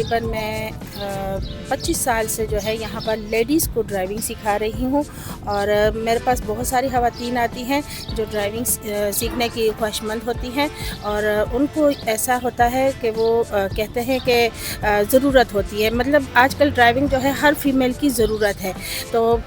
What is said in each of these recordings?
تقریباً میں 25 سال سے جو ہے یہاں پر لیڈیز کو ڈرائیونگ سکھا رہی ہوں، اور میرے پاس بہت ساری خواتین آتی ہیں جو ڈرائیونگ سیکھنے کی خواہشمند ہوتی ہیں، اور ان کو ایسا ہوتا ہے کہ وہ کہتے ہیں کہ ضرورت ہوتی ہے، مطلب آج کل ڈرائیونگ جو ہے ہر فیمیل کی ضرورت ہے، تو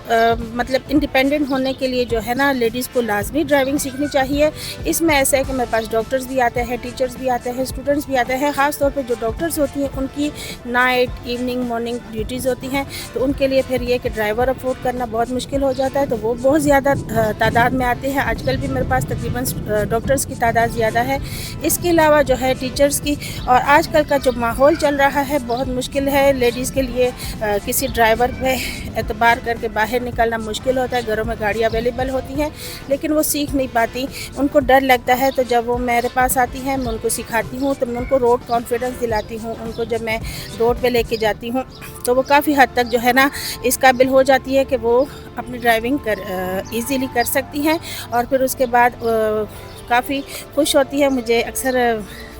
مطلب انڈیپینڈنٹ ہونے کے لیے جو ہے نا لیڈیز کو لازمی ڈرائیونگ سیکھنی چاہیے۔ اس میں ایسا ہے کہ میرے پاس ڈاکٹرز بھی آتے ہیں، ٹیچرز بھی آتے ہیں، اسٹوڈنٹس بھی آتے ہیں۔ خاص طور پہ جو ڈاکٹرز ہوتی ہیں ان کی نائٹ، ایوننگ، مارننگ ڈیوٹیز ہوتی ہیں، تو ان کے لیے پھر یہ کہ ڈرائیور افورڈ کرنا بہت مشکل ہو جاتا ہے، تو وہ بہت زیادہ تعداد میں آتے ہیں۔ آج کل بھی میرے پاس تقریباً ڈاکٹرز کی تعداد زیادہ ہے۔ اس کے علاوہ جو ہے ٹیچرز کی، اور آج کل کا جو ماحول چل رہا ہے بہت مشکل ہے لیڈیز کے لیے، کسی ڈرائیور پہ اعتبار کر کے باہر نکلنا مشکل ہوتا ہے۔ گھروں میں گاڑیاں اویلیبل ہوتی ہیں لیکن وہ سیکھ نہیں پاتی، ان کو ڈر لگتا ہے، تو جب وہ میرے پاس آتی ہیں میں ان کو سکھاتی ہوں، تو میں ان کو روڈ کانفیڈنس دلاتی ہوں۔ ان کو جب میں روڈ پہ لے کے جاتی ہوں تو وہ کافی حد تک جو ہے نا اس قابل ہو جاتی ہے کہ وہ اپنی ڈرائیونگ ایزیلی کر سکتی ہیں، اور پھر اس کے بعد کافی خوش ہوتی ہے۔ مجھے اکثر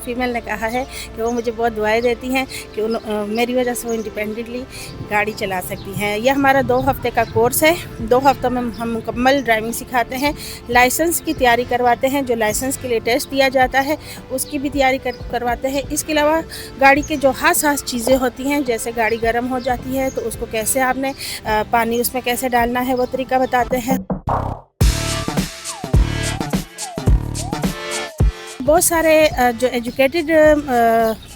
فیمیل نے کہا ہے کہ وہ مجھے بہت دعائیں دیتی ہیں کہ میری وجہ سے وہ انڈیپینڈنٹلی گاڑی چلا سکتی ہیں۔ یہ ہمارا 2 ہفتے کا کورس ہے۔ 2 ہفتوں میں ہم مکمل ڈرائیونگ سکھاتے ہیں، لائسنس کی تیاری کرواتے ہیں، جو لائسنس کے لیے ٹیسٹ دیا جاتا ہے اس کی بھی تیاری کرواتے ہیں۔ اس کے علاوہ گاڑی کے جو حساس چیزیں ہوتی ہیں، جیسے گاڑی گرم ہو جاتی ہے تو اس کو کیسے آپ نے پانی اس میں کیسے ڈالنا ہے وہ طریقہ بتاتے ہیں۔ بہت سارے جو ایجوکیٹڈ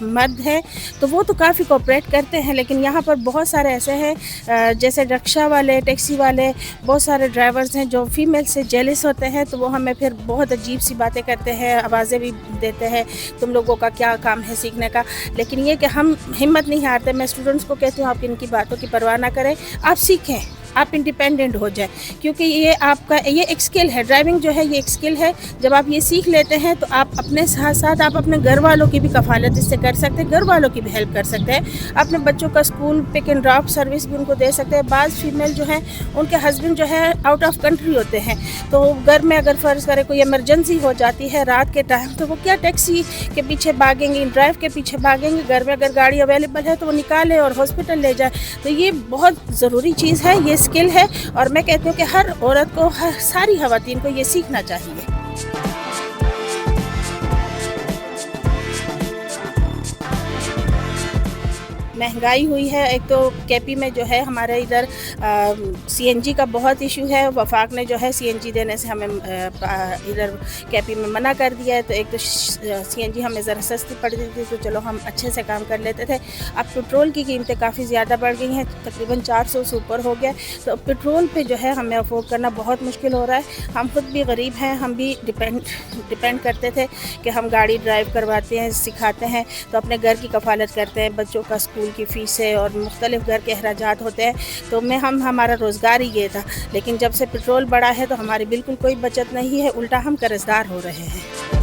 مرد ہیں تو وہ تو کافی کوپریٹ کرتے ہیں، لیکن یہاں پر بہت سارے ایسے ہیں جیسے رکشہ والے، ٹیکسی والے، بہت سارے ڈرائیورز ہیں جو فیمیل سے جیلس ہوتے ہیں، تو وہ ہمیں پھر بہت عجیب سی باتیں کرتے ہیں، آوازیں بھی دیتے ہیں، تم لوگوں کا کیا کام ہے سیکھنے کا۔ لیکن یہ کہ ہم ہمت نہیں ہارتے۔ میں اسٹوڈنٹس کو کہتی ہوں آپ ان کی باتوں کی پرواہ نہ کریں، آپ سیکھیں، آپ انڈیپینڈنٹ ہو جائیں، کیونکہ یہ آپ کا یہ ایک سکل ہے۔ ڈرائیونگ جو ہے یہ ایک سکل ہے۔ جب آپ یہ سیکھ لیتے ہیں تو آپ اپنے ساتھ ساتھ آپ اپنے گھر والوں کی بھی کفالت اس سے کر سکتے ہیں، گھر والوں کی بھی ہیلپ کر سکتے ہیں، اپنے بچوں کا school pick and drop service بھی ان کو دے سکتے ہیں۔ بعض فیمیل جو ہیں ان کے ہسبینڈ جو ہے آؤٹ آف کنٹری ہوتے ہیں، تو گھر میں اگر فرض کرے کوئی ایمرجنسی ہو جاتی ہے رات کے ٹائم، تو وہ کیا ٹیکسی کے پیچھے بھاگیں گے، ڈرائیو کے پیچھے بھاگیں گے؟ گھر میں اگر گاڑی اویلیبل ہے تو وہ نکالے اور ہاسپٹل لے جائے۔ تو یہ بہت ضروری چیز ہے، یہ اسکل ہے، اور میں کہتی ہوں کہ ہر عورت کو، ساری خواتین کو یہ سیکھنا چاہیے۔ مہنگائی ہوئی ہے، ایک تو کے پی میں جو ہے ہمارے ادھر سی این جی کا بہت ایشو ہے۔ وفاق نے جو ہے سی این جی دینے سے ہمیں ادھر کے پی میں منع کر دیا ہے، تو ایک تو سی این جی ہمیں ذرا سستی پڑتی تھی تو چلو ہم اچھے سے کام کر لیتے تھے۔ اب پٹرول کی قیمتیں کافی زیادہ بڑھ گئی ہیں، تقریباً 400 سے اوپر ہو گیا، تو پٹرول پہ جو ہے ہمیں افورڈ کرنا بہت مشکل ہو رہا ہے۔ ہم خود بھی غریب ہیں، ہم بھی ڈپینڈ کرتے تھے کہ ہم گاڑی ڈرائیو کرواتے ہیں، سکھاتے ہیں، تو اپنے گھر کی کفالت کرتے ہیں، بچوں کا اسکول کی فیسیں اور مختلف گھر کے اخراجات ہوتے ہیں، تو ہمارا روزگار ہی یہ تھا۔ لیکن جب سے پٹرول بڑھا ہے تو ہماری بالکل کوئی بچت نہیں ہے، الٹا ہم قرض دار ہو رہے ہیں۔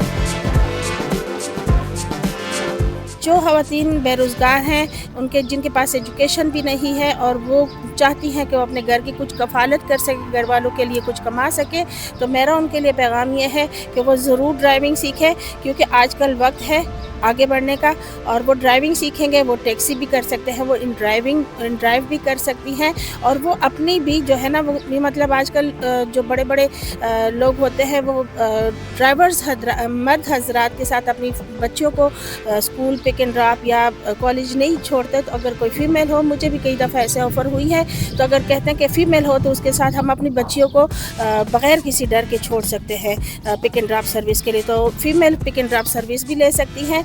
جو خواتین بے روزگار ہیں، جن کے پاس ایجوکیشن بھی نہیں ہے اور وہ چاہتی ہیں کہ وہ اپنے گھر کی کچھ کفالت کر سکے، گھر والوں کے لیے کچھ کما سکے، تو میرا ان کے لیے پیغام یہ ہے کہ وہ ضرور ڈرائیونگ سیکھیں، کیونکہ آج کل وقت ہے آگے بڑھنے کا، اور وہ ڈرائیونگ سیکھیں گے، وہ ٹیکسی بھی کر سکتے ہیں، وہ ڈرائیو بھی کر سکتی ہیں، اور وہ اپنی بھی جو ہے نا وہ مطلب آج کل جو بڑے بڑے لوگ ہوتے ہیں وہ ڈرائیورز مرد حضرات کے ساتھ اپنی بچیوں کو اسکول پک اینڈ ڈراپ یا کالج نہیں چھوڑتے، تو اگر کوئی فیمیل ہو، مجھے بھی کئی دفعہ ایسے آفر ہوئی ہے، تو اگر کہتے ہیں کہ فیمیل ہو تو اس کے ساتھ ہم اپنی بچیوں کو بغیر کسی ڈر کے چھوڑ سکتے ہیں پک اینڈ ڈراپ سروس کے لیے، تو female pick and drop service بھی لے سکتی ہیں،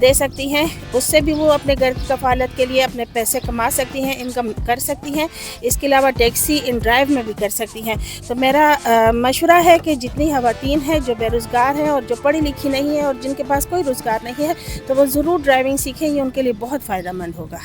دے سکتی ہیں، اس سے بھی وہ اپنے گھر کی کفالت کے لیے اپنے پیسے کما سکتی ہیں، انکم کر سکتی ہیں۔ اس کے علاوہ ٹیکسی ان ڈرائیو میں بھی کر سکتی ہیں۔ تو میرا مشورہ ہے کہ جتنی خواتین ہیں جو بے روزگار ہیں اور جو پڑھی لکھی نہیں ہیں اور جن کے پاس کوئی روزگار نہیں ہے، تو وہ ضرور ڈرائیونگ سیکھیں، یہ ان کے لیے بہت فائدہ مند ہوگا۔